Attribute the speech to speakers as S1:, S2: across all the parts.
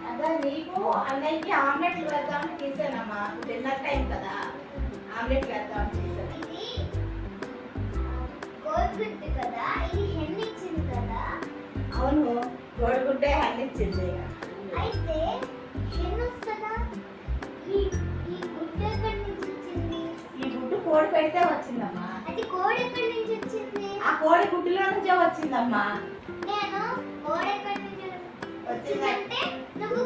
S1: అదే నీకు అన్నయ్యకి ఆమ్లెట్లు వేద్దామని తీసానమ్మా. డిన్నర్ టైం కదా, ఆమ్లెట్లు వేద్దామని తీసాను.
S2: ఇది కోడిగుడ్డు కదా, ఇది హెన్ ఇచ్చింది కదా.
S1: అవును, కోడిగుడ్డే హన్నిచ్చింది.
S2: అయితే హెన్ వస్తుందా? ఈ ఈ గుడ్డు ఎక్కడి నుంచి వచ్చింది?
S1: ఈ గుడ్డు కోడి పెడితే వచ్చిందమ్మా.
S2: అది కోడి ఎక్కడి నుంచి వచ్చింది?
S1: ఆ కోడి గుడ్డులో నుంచే వచ్చిందమ్మా.
S2: నేను కోడి ఎక్కడి నుంచి
S1: వచ్చిందంటే
S2: వచ్చిందంటే నువ్వు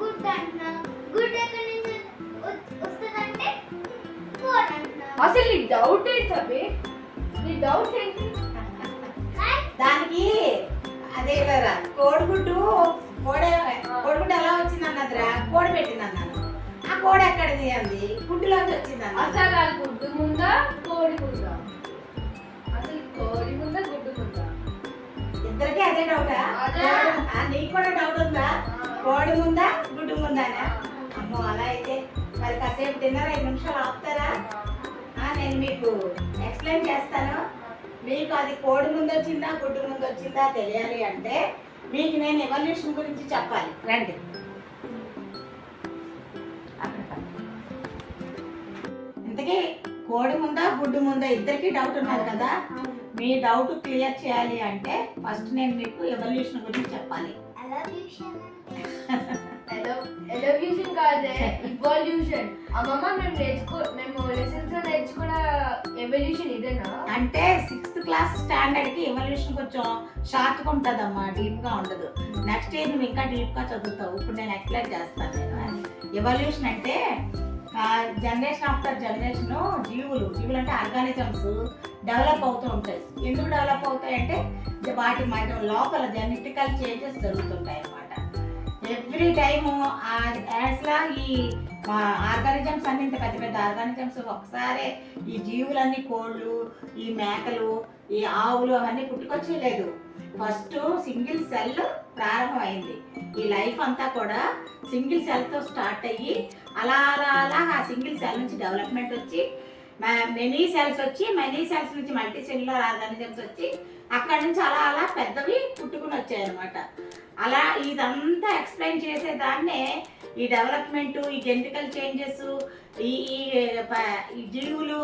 S2: గుడ్డు అంటున్నావు. గుడ్డు ఎక్కడి నుంచి వస్తుందంటే కోడి అంటున్నావు.
S3: అసలు నీ డౌట్ ఏంటి అబ్బే? నీ డౌట్ ఏంటి?
S1: దానికి అదే కదా కోడిగుడ్డు కోడిగుడ్డు ఎలా వచ్చింది అన్నదిరా, కోడి పెట్టింది అన్నాను. ఆ కోడి ఎక్కడిది అంది, గుడ్డులోంచి వచ్చింది అన్న.
S3: అసలు ఆ గుడ్డు ముందా కోడి ముందా? అసలు కోడి ముందా గుడ్డు ముందా?
S1: ఇద్దరికి అదే డౌటా?
S3: అదే.
S1: నీకు కూడా డౌట్ ఉందా? కోడి ముందా గుడ్డు ముందానా? అమ్మో అలా అయితే మరి కాసేపు డిన్నర్ 5 నిమిషాలు ఆపుతారా? నేను మీకు ఎక్స్ప్లెయిన్ చేస్తాను. మీకు అది కోడి ముందు వచ్చిందా గుడ్డు ముందు వచ్చిందా తెలియాలి అంటే మీకు నేను ఎవల్యూషన్ గురించి చెప్పాలి. రండి. ఇంతకీ కోడి ముందా గుడ్డు ముందా ఇద్దరికి డౌట్ ఉన్నది కదా. మీ డౌట్ క్లియర్ చేయాలి అంటే ఫస్ట్ నేను మీకు ఎవల్యూషన్ గురించి చెప్పాలి.
S3: ఎలవ్యూషన్ కాదే, ఇవాల్యూషన్. అమ్మమ్మ మేము లెసన్స్ లో నేర్చుకున్న ఎవల్యూషన్ ఇదేనా?
S1: అంటే 6th క్లాస్ స్టాండర్డ్ కి ఎవల్యూషన్ కొంచెం షార్ట్ గా ఉంటదమ్మా, డీప్ గా ఉండదు. నెక్స్ట్ ఇయర్ నువ్వు ఇంకా డీప్ గా చదువుతావు. ఇప్పుడు నేను ఎక్స్ప్లెయిన్ చేస్తాను. నేను ఎవల్యూషన్ అంటే జనరేషన్ ఆఫ్టర్ జనరేషన్ జీవులు అంటే ఆర్గానిజమ్స్ డెవలప్ అవుతూ ఉంటాయి. ఎందుకు డెవలప్ అవుతాయి అంటే వాటి లోపల జెనెటికల్ చేంజెస్ జరుగుతుంటాయి అన్నమాట. ఎవ్రీ టైము యాజ్లా ఈ ఆర్గానిజమ్స్ అన్ని ఇంత పెద్ద పెద్ద ఆర్గానిజమ్స్ ఒకసారి ఈ జీవులన్నీ కోళ్ళు, ఈ మేకలు, ఈ ఆవులు అవన్నీ పుట్టుకొచ్చేయలేదు. ఫస్ట్ సింగిల్ సెల్ ప్రారంభమైంది. ఈ లైఫ్ అంతా కూడా సింగిల్ సెల్తో స్టార్ట్ అయ్యి అలా అలా అలా ఆ సింగిల్ సెల్ నుంచి డెవలప్మెంట్ వచ్చి మెనీ సెల్స్ వచ్చి మెనీ సెల్స్ నుంచి మల్టీ సెల్యులర్ ఆర్గానిజమ్స్ వచ్చి అక్కడ నుంచి అలా అలా పెద్దవి పుట్టుకుని వచ్చాయి అనమాట. అలా ఇదంతా ఎక్స్ప్లెయిన్ చేసేదాన్నే ఈ డెవలప్మెంట్, ఈ జెనెటికల్ చేంజెస్, ఈ జీవులు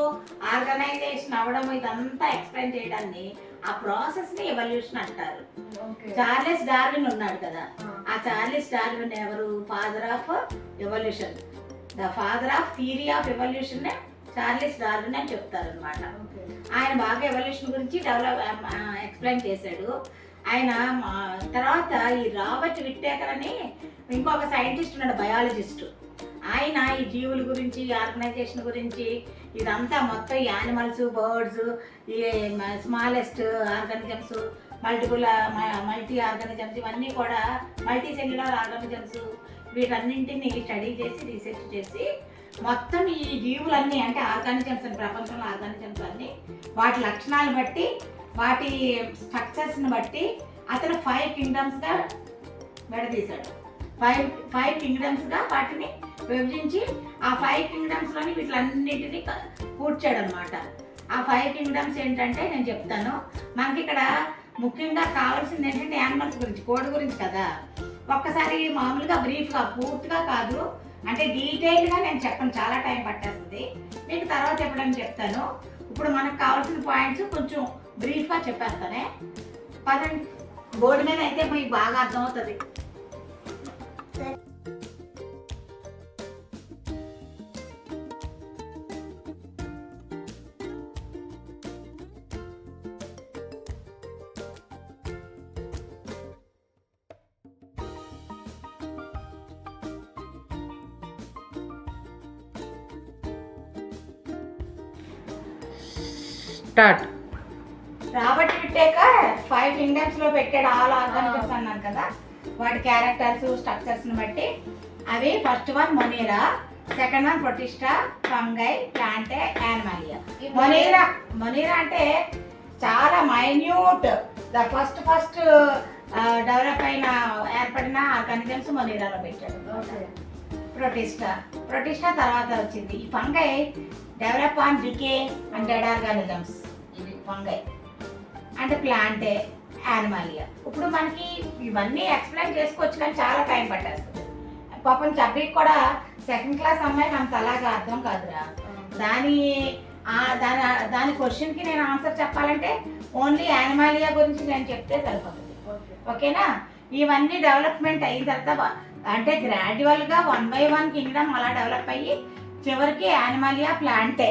S1: ఆర్గనైజేషన్ అవ్వడం, ఇదంతా ఎక్స్ప్లెయిన్ చేయడాన్ని ఆ ప్రాసెస్ని ఎవల్యూషన్ అంటారు. చార్లెస్ డార్విన్ ఉన్నాడు కదా, ఆ చార్లెస్ డార్విన్ ఎవరు? Father of evolution, the father of theory of evolution Charles Darwin అని చెప్తారు అనమాట. ఆయన బాగా ఎవల్యూషన్ గురించి ఎక్స్ప్లెయిన్ చేశాడు. ఆయన తర్వాత ఈ రాబర్ట్ విట్టేకర్ అని ఇంకొక సైంటిస్ట్ ఉన్నాడు, బయాలజిస్ట్. ఆయన ఈ జీవుల గురించి, ఆర్గనైజేషన్ గురించి ఇదంతా మొత్తం ఈ యానిమల్స్, బర్డ్స్, ఈ స్మాలెస్ట్ ఆర్గానిజమ్స్, మల్టీ ఆర్గానిజమ్స్, ఇవన్నీ కూడా మల్టీ సెల్యులర్ ఆర్గానిజమ్స్, వీటన్నింటినీ స్టడీ చేసి రీసెర్చ్ చేసి మొత్తం ఈ జీవులన్నీ అంటే ఆర్గానిజమ్స్ అని, ప్రపంచంలో ఆర్గానిజమ్స్ అన్నీ వాటి లక్షణాలను బట్టి, వాటి స్ట్రక్చర్స్ని బట్టి అతను 5 కింగ్డమ్స్గా విడదీశాడు. 5 కింగ్డమ్స్గా వాటిని విభజించి ఆ 5 కింగ్డమ్స్లోని వీటిలన్నింటినీ కూర్చాడు అనమాట. ఆ 5 కింగ్డమ్స్ ఏంటంటే నేను చెప్తాను. మనకి ఇక్కడ ముఖ్యంగా కావాల్సింది ఏంటంటే యానిమల్స్ గురించి, కోడి గురించి కదా. ఒక్కసారి మామూలుగా బ్రీఫ్గా, పూర్తిగా కాదు అంటే డీటెయిల్గా నేను చెప్పను, చాలా టైం పట్టేస్తుంది. మీకు తర్వాత ఎప్పుడైనా చెప్తాను. ఇప్పుడు మనకు కావాల్సిన పాయింట్స్ కొంచెం బ్రీఫ్గా చెప్పేస్తానే. పదండి, బోర్డు మీద అయితే మీకు బాగా అర్థమవుతుంది.
S3: స్టార్ట్.
S1: రాబర్ట్ విట్టేకర్ 5 కింగ్డమ్స్ లో పెట్టాడు ఆల్ ఆర్గానిజమ్స్ అన్నాను కదా. వాటి క్యారెక్టర్స్, స్ట్రక్చర్స్ని బట్టి అవి first one monera, second one protista, fungi, plantae, animalia. Monera అంటే చాలా మైన్యూట్, ద ఫస్ట్ డెవలప్ అయిన ఏర్పడిన ఆర్గానిజమ్స్ మొనీరాలో పెట్టాడు. ప్రొటిస్టా తర్వాత వచ్చింది. ఈ fungi develop on decay and dead organisms. ఇది ఫంగై. అంటే ప్లాంటే. యానిమాలియా. ఇప్పుడు మనకి ఇవన్నీ ఎక్స్ప్లెయిన్ చేసుకోవచ్చు కానీ చాలా టైం పట్టేస్తుంది. పాపం చబ్బీకి కూడా సెకండ్ క్లాస్ అమ్మాయికి అంత అలాగా అర్థం కాదురా. దాని దాని క్వశ్చన్కి నేను ఆన్సర్ చెప్పాలంటే ఓన్లీ యానిమాలియా గురించి నేను చెప్తే సరిపోతుంది. ఓకేనా? ఇవన్నీ డెవలప్మెంట్ అయిన తర్వాత అంటే గ్రాడ్యువల్గా 1 by 1 కింగ్డమ్ అలా డెవలప్ అయ్యి చివరికి యానిమాలియా ప్లాంటే.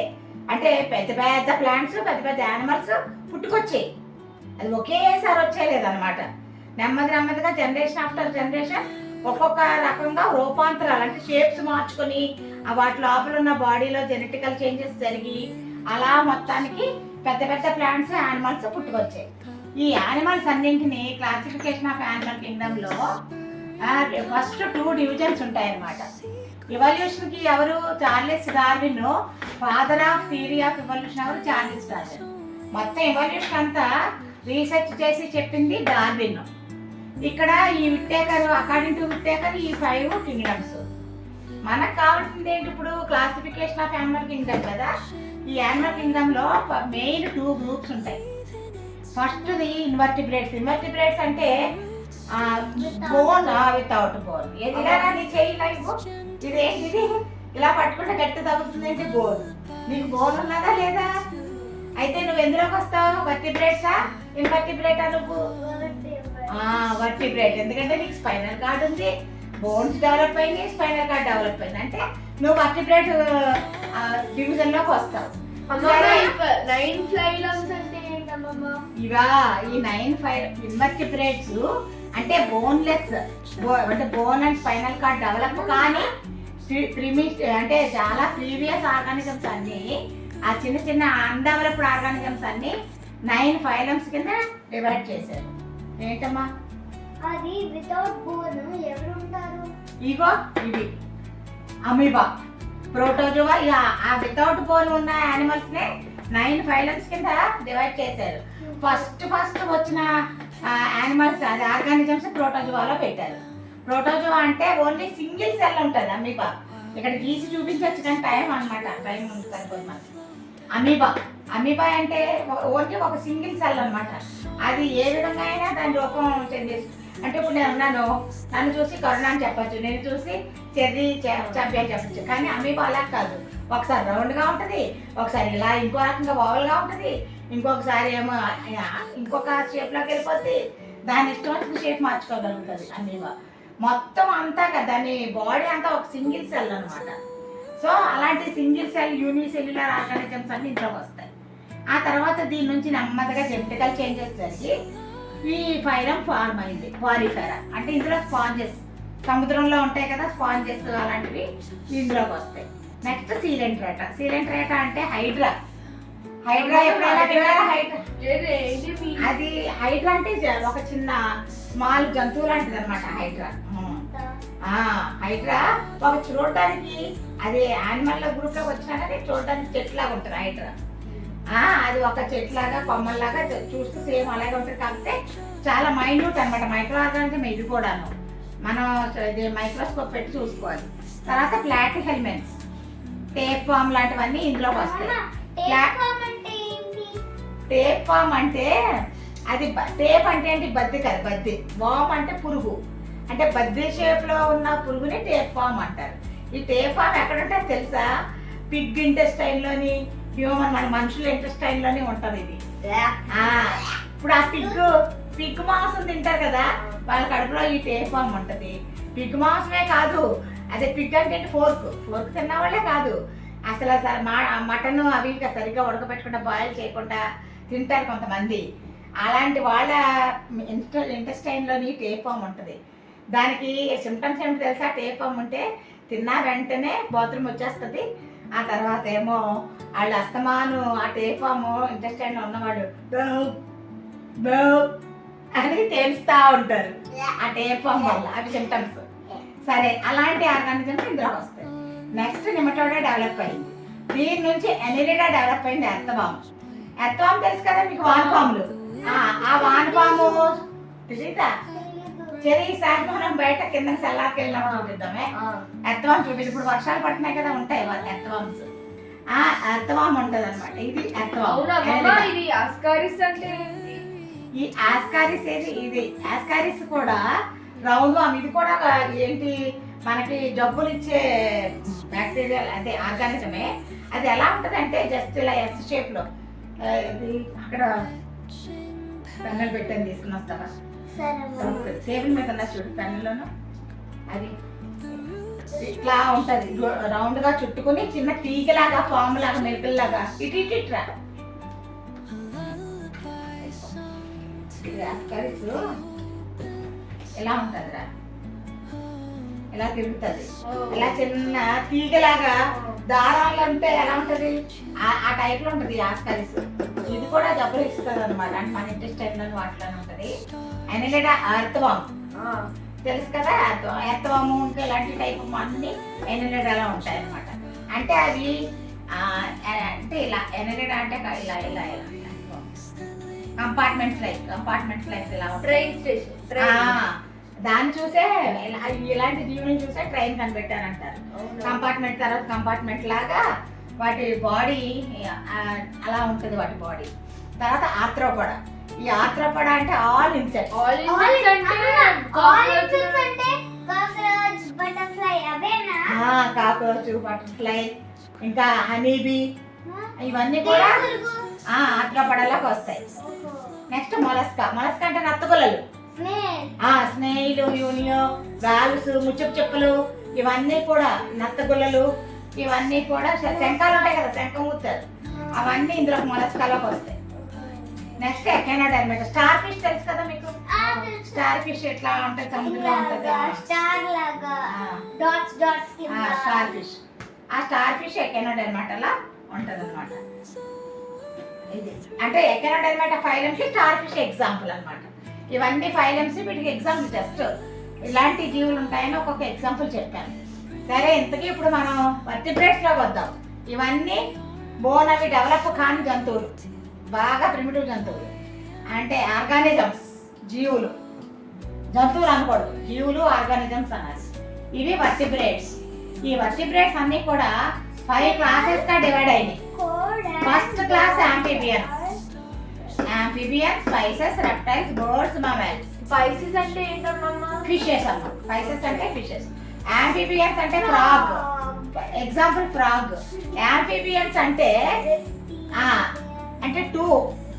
S1: అంటే పెద్ద పెద్ద ప్లాంట్స్, పెద్ద పెద్ద యానిమల్స్ పుట్టుకొచ్చాయి. అది ఒకేసారి వచ్చేయలేదన్నమాట. నెమ్మది నెమ్మదిగా జనరేషన్ ఆఫ్టర్ జనరేషన్ ఒక్కొక్క రకంగా రూపాంతరాలు అంటే షేప్స్ మార్చుకొని వాటి లోపల ఉన్న బాడీలో జెనెటికల్ చేంజెస్ జరిగి అలా మొత్తానికి పెద్ద పెద్ద ప్లాంట్స్, యానిమల్స్ పుట్టుకొచ్చాయి. ఈ యానిమల్స్ అన్నింటినీ క్లాసిఫికేషన్ ఆఫ్ యానిమల్ కింగ్డమ్లో ఫస్ట్ 2 డివిజన్స్ ఉంటాయన్నమాట. ఎవల్యూషన్కి ఎవరు? Charles Darwin. Father of theory of evolution ఎవరు? Charles Darwin. మొత్తం ఎవల్యూషన్ అంతా రీసెర్చ్ చేసి చెప్పింది డార్విన్. ఇక్కడ ఈ విట్టేకర్, అకార్డింగ్ టు విట్టేకర్ ఈ 5 కింగ్డమ్స్. మనకు కావాల్సింది ఏంటి ఇప్పుడు? క్లాసిఫికేషన్ ఆఫ్ యానిమల్ కింగ్డమ్ కదా. ఈ యానిమల్ కింగ్డమ్లో మెయిన్ 2 గ్రూప్స్ ఉంటాయి. ఫస్ట్ది ఇన్వర్టిబ్రేట్స్. ఇన్వర్టిబ్రేట్స్ అంటే బోన్ వితౌట్ బోన్. ఏదిలా నీ చేయి లైఫ్ ఇదేంటిది ఇలా పట్టుకుంటే గట్టి తగ్గుతుంది అంటే బోన్. నీకు బోన్ ఉన్నదా లేదా? అయితే నువ్వు ఎందులోకి వస్తావు? వర్టిబ్రేట్సా ఇన్వర్టిబ్రేటా? నువ్వు వర్టిబ్రేట్. ఎందుకంటే నీకు స్పైనల్ కార్డ్ ఉంది, బోన్స్ డెవలప్ అయింది, స్పైనల్ కార్డ్ డెవలప్ అయింది, అంటే నువ్వు వర్టిబ్రేట్ డివిజన్ లోకి వస్తావు. ఇవా ఈ 9 ఇన్వర్టిబ్రేట్స్ అంటే బోన్లెస్, అంటే bone and spinal cord develop కానీ అంటే చాలా ప్రీవియస్ ఆర్గానిజమ్స్ అన్ని, ఆ చిన్న చిన్న అన్డెవలప్డ్ ఆర్గానిజమ్స్ అన్ని 9 ఫైలమ్స్ కింద డివైడ్ చేశారు. ఏంటమ్మా
S2: అది? వితౌట్ బోన్ ఎవరు ఉంటారు?
S1: ఇగో ఇవి అమీబా, ప్రోటోజోవా. ఆ వితౌట్ బోన్ ఉన్న యానిమల్స్ నే 9 ఫైలమ్స్ కింద డివైడ్ చేశారు. ఫస్ట్ వచ్చిన యానిమల్స్ అది ఆర్గానిజమ్స్ ప్రోటోజోవాలో పెట్టారు. ప్రోటోజోవా అంటే ఓన్లీ సింగిల్ సెల్ ఉంటుంది. అమీబా ఇక్కడ గీసి చూపించవచ్చు కానీ టైం అనమాట, టైం సరిపోదు మనకి. అమీబా అంటే ఓన్లీ ఒక సింగిల్ సెల్ అనమాట. అది ఏ విధంగా అయినా దాని రూపం చెందేసి, అంటే ఇప్పుడు నేను ఉన్నాను, నన్ను చూసి కరుణ అని చెప్పచ్చు, నేను చూసి చెర్రీ చంపి అని చెప్పచ్చు. కానీ అమీబా అలా కాదు. ఒకసారి రౌండ్గా ఉంటుంది, ఒకసారి ఇలా ఇంకో రకంగా ఓవల్గా ఉంటుంది, ఇంకొకసారి ఏమో ఇంకొక షేప్లోకి వెళ్ళిపోద్ది. దాని ఇష్టం వచ్చిన షేప్ మార్చుకోగలుగుతుంది అమీబా. మొత్తం అంతా దాని బాడీ అంతా ఒక సింగిల్ సెల్ అనమాట. సో అలాంటి సింగిల్ సెల్ యూనిసెల్యులర్ ఆర్గానిజమ్స్ అన్ని ఇంట్లోకి వస్తాయి. ఆ తర్వాత దీని నుంచి నెమ్మదిగా జెనెటికల్ చేంజెస్ జరిగి ఈ ఫైలం ఫార్మ్ అయింది, పాలిఫెరా. అంటే ఇందులో స్పాంజెస్, సముద్రంలో ఉంటాయి కదా స్పాంజెస్, అలాంటివి ఇందులోకి వస్తాయి. నెక్స్ట్ సీలెంట్రేటా. సీలెంట్రేటా అంటే హైడ్రా. ఎప్పుడైనా అది హైడ్రా అంటే ఒక చిన్న స్మాల్ జంతువు లాంటిది అనమాట హైడ్రా. హైడ్రా ఒక చూడటానికి అది యానిమల్ గ్రూప్ లోకి వచ్చినా కానీ చూడటానికి చెట్లాగా ఉంటుంది హైడ్రా. అది ఒక చెట్లాగా కొమ్మల్లాగా చూస్తే సేమ్ అలాగే ఉంటుంది. కాకపోతే చాలా మైన్యూట్ అనమాట, మైక్రో ఆర్గానిజం. ఇది కూడాను మనం ఇది మైక్రోస్కోప్ పెట్టి చూసుకోవాలి. తర్వాత ప్లాట్ హెల్మెంట్స్, టేప్ ఫామ్ లాంటివన్నీ ఇందులోకి వస్తాయి. టేప్ ఫామ్ అంటే అది టేప్ అంటే ఏంటి? బద్ది కదా, బద్ది. వామ్ అంటే పురుగు, అంటే బద్ది షేప్ లో ఉన్న పురుగుని టేప్ ఫామ్ అంటారు. ఈ టేప్ ఫామ్ ఎక్కడుంటే తెలుసా? పిగ్ ఇంటెస్టైన్ లోని, హ్యూమన్ మన మనుషుల ఇంటెస్టైన్ లోని ఉంటది ఇది. ఇప్పుడు ఆ పిగ్ మాంసం తింటారు కదా, వాళ్ళ కడుపులో ఈ టేప్ ఫామ్ ఉంటది. పిగ్ మాంసమే కాదు, అదే పిగ్ అంటే ఫోర్క్ తిన్న వాళ్ళే కాదు, అసలు మటన్ అవి సరిగ్గా ఉడకబెట్టకుండా బాయిల్ చేయకుండా తింటారు కొంతమంది. అలాంటి వాళ్ళ ఇంటెస్టైన్లోని టేప్ ఫామ్ ఉంటుంది. దానికి సిమ్టమ్స్ ఏమిటి తెలుసా? టేప్ ఫామ్ ఉంటే తిన్నా వెంటనే బాత్రూమ్ వచ్చేస్తుంది. ఆ తర్వాత ఏమో వాళ్ళు అస్తమాను ఆ టేప్ ఫామ్ ఇంటెస్టైన్లో ఉన్నవాడు అని తెలుస్తూ ఉంటారు ఆ టేప్ ఫామ్ వల్ల. అవి సిమ్టమ్స్. సరే, అలాంటి ఆర్గానిజమ్స్ ఇందులో వస్తాయి. నెక్స్ట్ నిమటోడా డెవలప్ అయింది. దీని నుంచి ఎనిలిడా డెవలప్ అయింది. ఎర్త్వామ్ తెలుసు కదా మీకు, వానపాములు. ఆ వానపాము తెలియదా? ఈసారి మనం బయట కింద సెల్లాకి వెళ్ళినా చూపిద్దామే. ఎర్త్వామ్ చూపిద్దాం. ఇప్పుడు వర్షాలు పడుతున్నాయి కదా, ఉంటాయి వాళ్ళు ఎర్త్వామ్స్. ఎర్త్వామ్ ఉంటుంది అనమాట. ఇది ఎర్త్వామ్. ఈ ఆస్కారిస్ ఏది ఇది ఆస్కారిస్ కూడా రౌండ్ వామ్, ఇది కూడా ఏంటి మనకి జబ్బులు ఇచ్చే బ్యాక్టీరియా అదే ఆర్గానిజమే. అది ఎలా ఉంటుంది అంటే జస్ట్ ఇలా ఎస్ షేప్లో, ఇది అక్కడ పెన్నులు పెట్టని తీసుకుని వస్తావా, టేబుల్ మీద ఉన్న చూడు పెన్నులోను, అది ఇట్లా ఉంటుంది రౌండ్ గా చుట్టుకుని చిన్న తీగలాగా ఫామ్ లాగా మెరుపులాగా ఇటు ఇటు ఇట్రా. ఎలా ఉంటుందిరా, ఎలా తిరుగుతుంది, ఇలా చిన్న తీగలాగా దారాలు అంటే ఎలా ఉంటది ఆ టైప్ లో ఉంటది ఆస్కారిస్. ఇది కూడా జబ్బులు ఇస్తుంది అనమాట, అంటే మన ఇంటెస్టైన్ వాటిలోనే ఉంటది. ఎనలిడా అర్థవాము తెలుసు కదా, ఎర్తవాము ఉంటే ఇలాంటి టైప్ అన్ని ఎనలిడా అలా ఉంటాయి అనమాట. అంటే అవి అంటే ఇలా ఎనలిడా అంటే ఇలా ఇలా ఇలా కంపార్ట్మెంట్స్ లైక్ ఇలా
S3: ట్రైన్ స్టేషన్.
S1: దాన్ని చూసే ఇలాంటి జీవులను చూసే ట్రైన్ కనిపెట్టారంటారు. కంపార్ట్మెంట్ తర్వాత కంపార్ట్మెంట్ లాగా వాటి బాడీ అలా ఉంటుంది వాటి బాడీ. తర్వాత ఆర్థ్రోపోడా. ఈ ఆర్థ్రోపోడా అంటే ఆల్ ఇన్సెక్ట్స్. కాక్రోచ్, బటర్ఫ్లై, ఇంకా హనీబీ, ఇవన్నీ కూడా ఆర్థ్రోపోడాలోకి వస్తాయి. Next mollusca. మొలస్కా అంటే నత్తగుల్లలు, స్నేహిలు, యూనియో, వాల్వ్స్, ముచ్చపు చెప్పులు, ఇవన్నీ కూడా నత్తగుల్లలు, ఇవన్నీ కూడా శంఖాలు ఉంటాయి కదా, శంఖం ఊతారు, అవన్నీ ఇందులో మొలస్కాలోకి వస్తాయి. నెక్స్ట్ ఎకెనోడెర్మేటా. స్టార్ ఫిష్ తెలుసు కదా మీకు, స్టార్ ఫిష్ ఎట్లా ఉంటుంది, సముద్రంలో ఉంటుంది స్టార్ ఫిష్. ఆ స్టార్ ఫిష్ ఎకెనోడెర్మేటాలా ఉంటుంది అనమాట. ఇది అంటే ఎకెనోడెర్మేటా ఫైలం కి స్టార్ ఫిష్ ఎగ్జాంపుల్ అనమాట. ఇవన్నీ ఫైలమ్స్, వీటికి ఎగ్జాంపుల్ జస్ట్ ఇలాంటి జీవులు ఉంటాయని ఒక్కొక్క ఎగ్జాంపుల్ చెప్పాను. సరే, ఇంతకీ ఇప్పుడు మనం వర్టిబ్రేట్స్ లోకి వద్దాం. ఇవన్నీ బోన్ అవి డెవలప్ కాని జంతువులు, బాగా ప్రిమిటివ్ జంతువులు, అంటే ఆర్గానిజమ్స్, జీవులు. జంతువులు అనకూడదు, జీవులు ఆర్గానిజమ్స్ అన్నారు. ఇవి వర్టిబ్రేట్స్. ఈ వర్టిబ్రేట్స్ అన్ని కూడా 5 క్లాసెస్ గా డివైడ్ అయినాయి. First class amphibians. Amphibians, spices, reptiles, birds, mammals.
S3: Spices అంటే ఏంటమ్మా?
S1: ఫిషెస్ అమ్మా. స్పైసెస్ అంటే ఫిషెస్. యాంఫిబియన్స్ అంటే ఫ్రాగ్, ఎగ్జాంపుల్ ఫ్రాగ్. యాంఫిబియన్స్ అంటే అంటే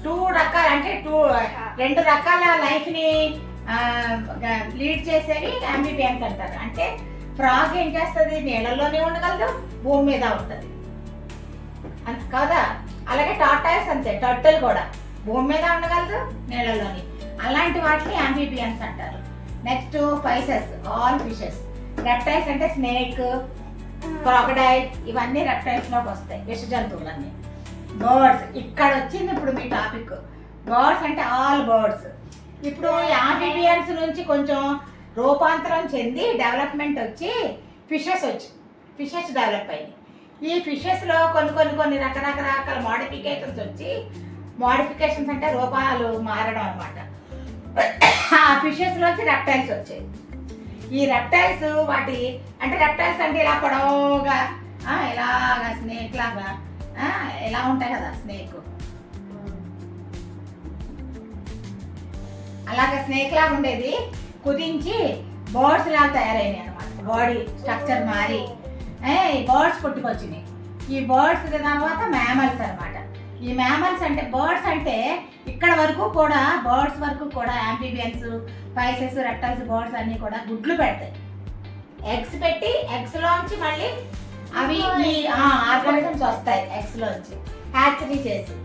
S1: టూ రకాల, అంటే రెండు రకాల లైఫ్ ని లీడ్ చేసేవి యాంఫిబియన్స్ అంటారు. అంటే ఫ్రాగ్ ఏం చేస్తుంది, నీళ్ళలోనే ఉండగలదు, భూమి మీద ఉంటుంది కదా. అలాగే టార్టాయిల్స్ అంతే, టర్టిల్ కూడా భూమి మీద ఉండగలదు, నీళ్ళలోని. అలాంటి వాటిని యాంఫిబియన్స్ అంటారు. Next spices, all fishes. Reptiles అంటే స్నేక్, క్రాకడైల్, ఇవన్నీ రెప్టైల్స్ లోకి వస్తాయి, విష జంతువులన్నీ. బర్డ్స్, ఇక్కడ వచ్చింది ఇప్పుడు మీ టాపిక్. బర్డ్స్ అంటే ఆల్ బర్డ్స్. ఇప్పుడు యాంఫిబియన్స్ నుంచి కొంచెం రూపాంతరం చెంది డెవలప్మెంట్ వచ్చి ఫిషెస్ డెవలప్ అయ్యి, ఈ ఫిషెస్లో కొన్ని రకరకాల మోడిఫికేషన్స్ వచ్చి, మోడిఫికేషన్స్ అంటే రూపాలు మారడం అనమాట. ఆ ఫిషెస్లోంచి రెప్టైల్స్ వచ్చాయి. ఈ రెప్టైల్స్ రెప్టైల్స్ అంటే ఇలా పొడవుగా ఇలాగా స్నేక్ లాగా ఇలా ఉంటాయి కదా, స్నేక్ అలాగే స్నేక్ లాగా ఉండేది కుదించి బర్డ్స్ లాగా తయారైనాయి అనమాట. బాడీ స్ట్రక్చర్ మారి బర్డ్స్ పుట్టుకొచ్చినాయి. ఈ బర్డ్స్ తర్వాత మ్యామల్స్ అనమాట. ఈ మ్యామల్స్ అంటే బర్డ్స్ అంటే ఇక్కడ వరకు కూడా, బర్డ్స్ వరకు కూడా యాంఫిబియన్స్, స్పైసెస్, రెప్టైల్స్, బర్డ్స్ అన్నీ కూడా గుడ్లు పెడతాయి. ఎగ్స్ పెట్టి ఎగ్స్లోంచి మళ్ళీ అవి ఈ ఆర్గానిజమ్స్ వస్తాయి. ఎగ్స్లోంచి హ్యాచరీ చేసి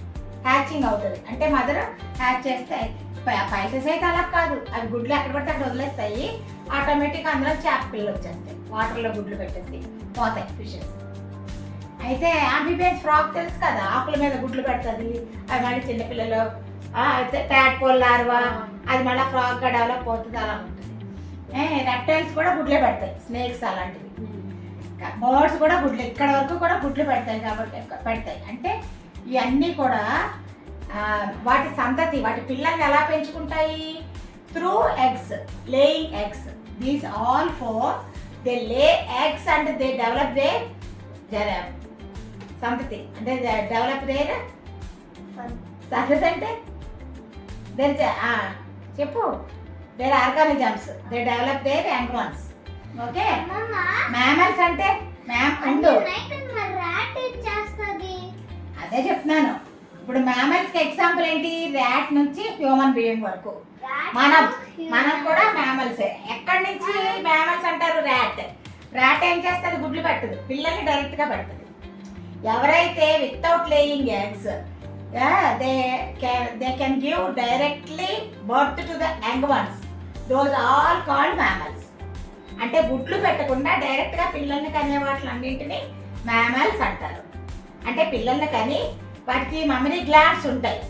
S1: హ్యాచింగ్ అవుతుంది. అంటే మదర్ హ్యాచ్ చేస్తే, స్పైసెస్ అయితే అలా కాదు, అవి గుడ్లు ఎక్కడ పడితే అక్కడ వదిలేస్తాయి. ఆటోమేటిక్గా అందులో చేప పిల్లలు వచ్చేస్తాయి, వాటర్లో గుడ్లు పెట్టేసి పోతాయి ఫిషెస్. అయితే యాంఫిబియన్స్ ఫ్రాగ్ తెలుసు కదా, ఆకుల మీద గుడ్లు పెడుతుంది. అది మళ్ళీ చిన్నపిల్లలు ట్యాడ్పోల్ లార్వా, అది మళ్ళీ ఫ్రాగ్గా డెవలప్ అవుతుంది, అలా ఉంటుంది. రెప్టైల్స్ కూడా గుడ్లే పెడతాయి, స్నేక్స్ అలాంటివి. బర్డ్స్ కూడా గుడ్లు, ఇక్కడ వరకు కూడా గుడ్లు పెడతాయి. కాబట్టి పెడతాయి అంటే ఇవన్నీ కూడా వాటి సంతతి, వాటి పిల్లల్ని ఎలా పెంచుకుంటాయి? Through eggs, laying eggs. These all for they lay eggs and they develop their సంతతి. అంటే డెవలప్ దేర్ సంతతి అంటే చెప్పు their organisms they develop their young ones. Okay
S2: అమ్మమ్మ
S1: మ్యామల్స్ అంటే ఉండు
S2: ర్యాట్ చేస్తుంది.
S1: అదే చెప్తున్నాను. ఇప్పుడు మ్యామల్స్కి ఎగ్జాంపుల్ ఏంటి? ర్యాట్ నుంచి హ్యూమన్ బీయింగ్ వరకు మనం కూడా మ్యామల్సే. ఎక్కడి నుంచి మ్యామల్స్ అంటారు? ర్యాట్ ఏం చేస్తుంది? గుడ్లు పెట్టదు, పిల్లల్ని డైరెక్ట్గా పెడుతుంది. ఎవరైతే without laying eggs they can give directly birth to the young ones, those all called mammals. అంటే గుడ్లు పెట్టకుండా డైరెక్ట్గా పిల్లల్ని కనే వాటిలన్నింటినీ మ్యామల్స్ అంటారు. అంటే పిల్లల్ని కని వాటికి మెమరీ గ్లాండ్స్ ఉంటాయి,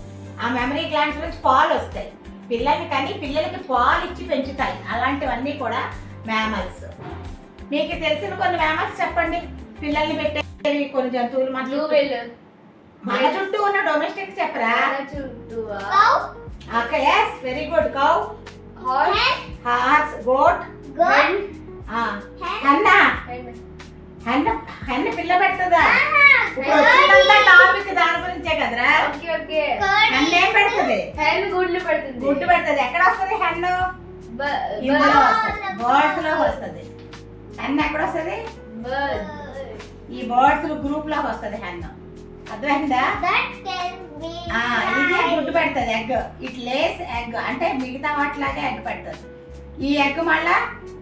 S1: ఆ మెమరీ గ్లాండ్స్ నుంచి పాలు వస్తాయి. పిల్లల్ని కని పిల్లలకి పాలు ఇచ్చి పెంచుతాయి. అలాంటివన్నీ కూడా మ్యామల్స్. మీకు తెలిసిన కొన్ని మ్యామల్స్ చెప్పండి. పిల్లల్ని పెట్టేవి కొన్ని జంతువులు మన చుట్టూ ఉన్న డొమెస్టిక్ చెప్పరా? Okay yes very good. Cow, horse, goat, హెన్న పిల్ల పెడుతుందా? ఇప్పుడు వచ్చిందంతా టాపిక్ దాని గురించే కదరా. హెన్న ఏం పెడుతుంది? గుడ్డు పెడుతుంది. ఎక్కడ వస్తుంది హెన్న? ఇందులో వస్తుంది, బర్డ్స్ లో వస్తుంది. హెన్న ఎక్కడ వస్తుంది? ఈ బర్డ్స్ గ్రూప్ లో వస్తుంది హెన్న. అర్థమైందా? ఇది గుడ్డు పెడుతుంది, ఎగ్. It Lay's egg. అంటే మిగతా వాటిలాగే ఎగ్ పెడుతుంది. ఈ ఎగ్ మళ్ళా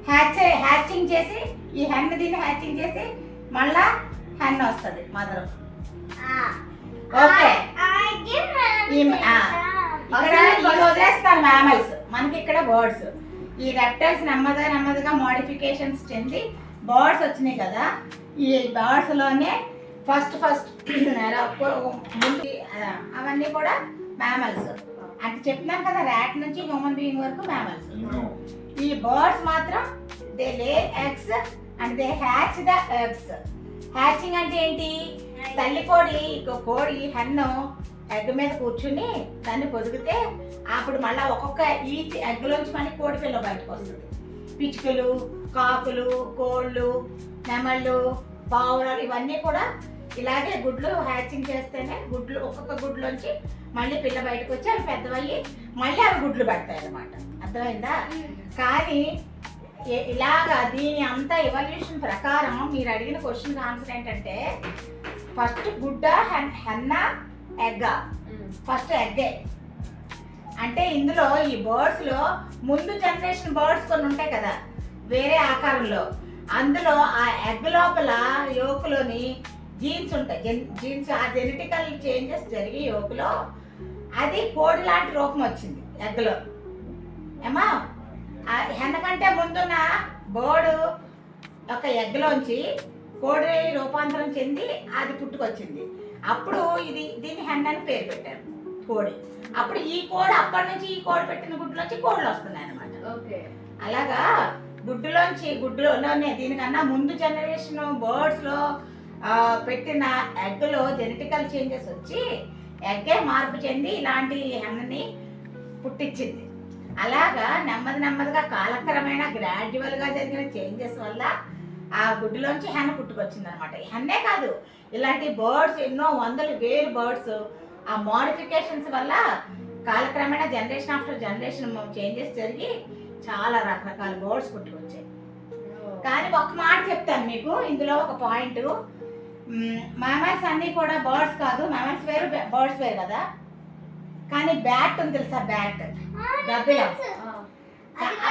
S1: హ్యాచింగ్ చేసి, ఈ హెన్ దీన్ని హ్యాచింగ్ చేసి మళ్ళా హెన్ వస్తుంది మదర్. ఓకే ఇక్కడ ఇది వదిలేస్తారు మ్యామల్స్, మనకి ఇక్కడ బర్డ్స్. ఈ రెప్టైల్స్ నెమ్మదిగా మోడిఫికేషన్స్ చెంది బర్డ్స్ వచ్చినాయి కదా. ఈ బర్డ్స్ లోనే ఫస్ట్ ముందు అవన్నీ కూడా మ్యామల్స్. అంటే చెప్తున్నాను కదా, ర్యాట్ నుంచి హ్యూమన్ బీయింగ్ వరకు మ్యామల్స్. ఈ బర్డ్స్ మాత్రం they lay eggs and they hatch the eggs. Hatching అంటే ఏంటి? తల్లి కోడి హెన్ను ఎగ్ మీద కూర్చుని దాన్ని పొదిగితే అప్పుడు మళ్ళీ ఒక్కొక్క ఈచ్ ఎగ్లోంచి మళ్ళీ కోడి పిల్ల బయటకు వస్తుంది. పిచ్చుకలు, కాకులు, కోళ్ళు, నెమళ్ళు, పావురాలు ఇవన్నీ కూడా ఇలాగే గుడ్లు హ్యాచింగ్ చేస్తేనే గుడ్లు ఒక్కొక్క గుడ్లోంచి మళ్ళీ పిల్ల బయటకు వచ్చి అవి పెద్దవయ్యి మళ్ళీ అవి గుడ్లు పెడతాయి అన్నమాట. అర్థమైందా? కానీ ఇలాగా దీని అంతా ఎవల్యూషన్ ప్రకారం మీరు అడిగిన క్వశ్చన్ ఆన్సర్ ఏంటంటే ఫస్ట్ గుడ్డ హెన్న ఎగ్గా? ఫస్ట్ ఎగ్గే. అంటే ఇందులో ఈ బర్డ్స్ లో ముందు జనరేషన్ బర్డ్స్ కొన్ని ఉంటాయి కదా వేరే ఆకారంలో, అందులో ఆ ఎగ్ లోపల యోకులోని జీన్స్ ఉంటాయి. జీన్స్ ఆ జెనెటికల్ చేంజెస్ జరిగి యోకులో అది కోడి లాంటి రూపం వచ్చింది ఎగ్లో. ఏమా హెన్న కంటే ముందున్న బర్డ్ ఒక ఎగ్లోంచి కోడి రూపాంతరం చెంది అది పుట్టుకొచ్చింది. అప్పుడు దీన్ని హెన్న అని పేరు పెట్టారు, కోడి. అప్పుడు ఈ కోడి అప్పటి నుంచి ఈ కోడి పెట్టిన గుడ్లోంచి కోళ్ళు వస్తున్నాయి అన్నమాట. అలాగా గుడ్డులోనే దీనికన్నా ముందు జనరేషన్ బర్డ్స్ లో పెట్టిన ఎగ్లో జెనెటికల్ చేంజెస్ వచ్చి ఎగ్గే మార్పు చెంది ఇలాంటి హెన్నని పుట్టించింది. అలాగా నెమ్మదిగా కాలక్రమేణా గ్రాడ్యువల్గా జరిగిన చేంజెస్ వల్ల ఆ గుడ్డులోంచి హెన్న పుట్టుకొచ్చింది అనమాట. హెన్నే కాదు, ఇలాంటి బర్డ్స్ ఎన్నో వందలు వేలు బర్డ్స్ ఆ మోడిఫికేషన్స్ వల్ల కాలక్రమేణా జనరేషన్ ఆఫ్టర్ జనరేషన్ చేంజెస్ జరిగి చాలా రకరకాల బర్డ్స్ పుట్టుకొచ్చాయి. కానీ ఒక మాట చెప్తాను మీకు ఇందులో ఒక పాయింట్. మ్యామల్స్ అన్నీ కూడా బర్డ్స్ కాదు, మ్యామల్స్ వేరు బర్డ్స్ వేరు కదా. కానీ బ్యాట్ ఉంది తెలుసా? బ్యాట్, గబ్బిలం.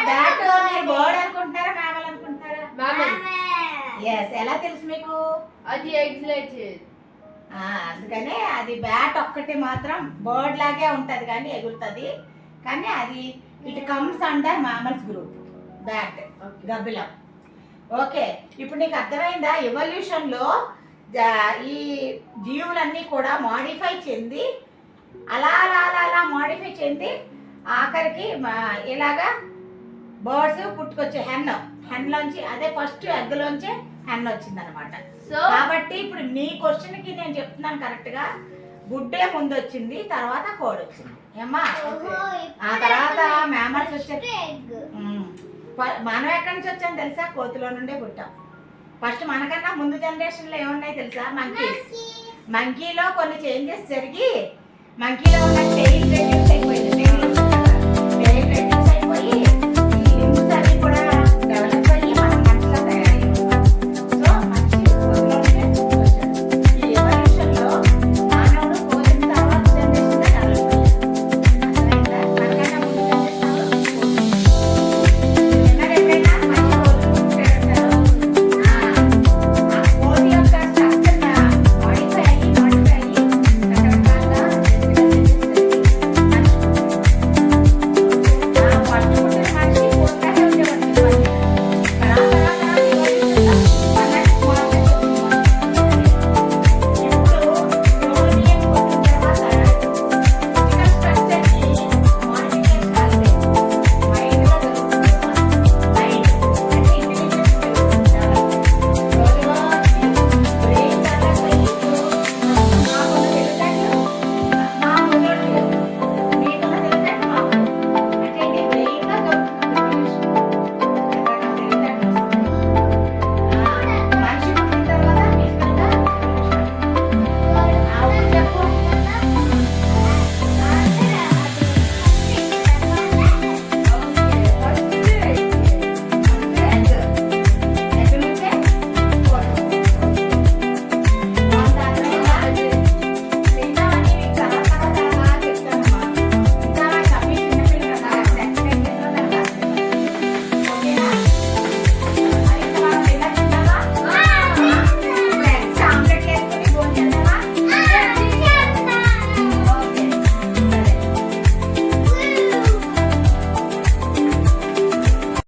S1: బ్యాట్ మీరు బర్డ్ అనుకుంటారా మ్యామల్ అనుకుంటారా? ఎస్. ఎలా తెలుసు మీకు?
S3: అది
S1: అందుకనే అది బ్యాట్ ఒక్కటి మాత్రం బర్డ్ లాగే ఉంటది కానీ ఎగురుతుంది. కానీ అది it comes under mammals group, bat, Gabbilam. Okay, ఇప్పుడు నీకు అర్థమైందా? ఎవల్యూషన్లో ఈ జీవులన్నీ కూడా మాడిఫై చెంది అలా మాడిఫై చెంది ఆఖరికి ఇలాగా బర్డ్స్ పుట్టుకొచ్చే హెన్లోంచి అదే ఫస్ట్ ఎగ్లోంచే హెన్ వచ్చింది అనమాట. కాబట్టి ఇప్పుడు మీ క్వశ్చన్కి నేను చెప్తున్నాను కరెక్ట్గా, గుడ్డే ముందు వచ్చింది, తర్వాత కోడి వచ్చింది. ఏమ్మా? ఆ తర్వాత మ్యామల్స్ వచ్చారు. మనం ఎక్కడి నుంచి వచ్చాం తెలుసా? కోతిలో నుండే పుట్టాం. ఫస్ట్ మనకన్నా ముందు జనరేషన్లో ఏమున్నాయి తెలుసా? మంకీలో కొన్ని చేంజెస్ జరిగి మంకీలో ఉన్న టెయిల్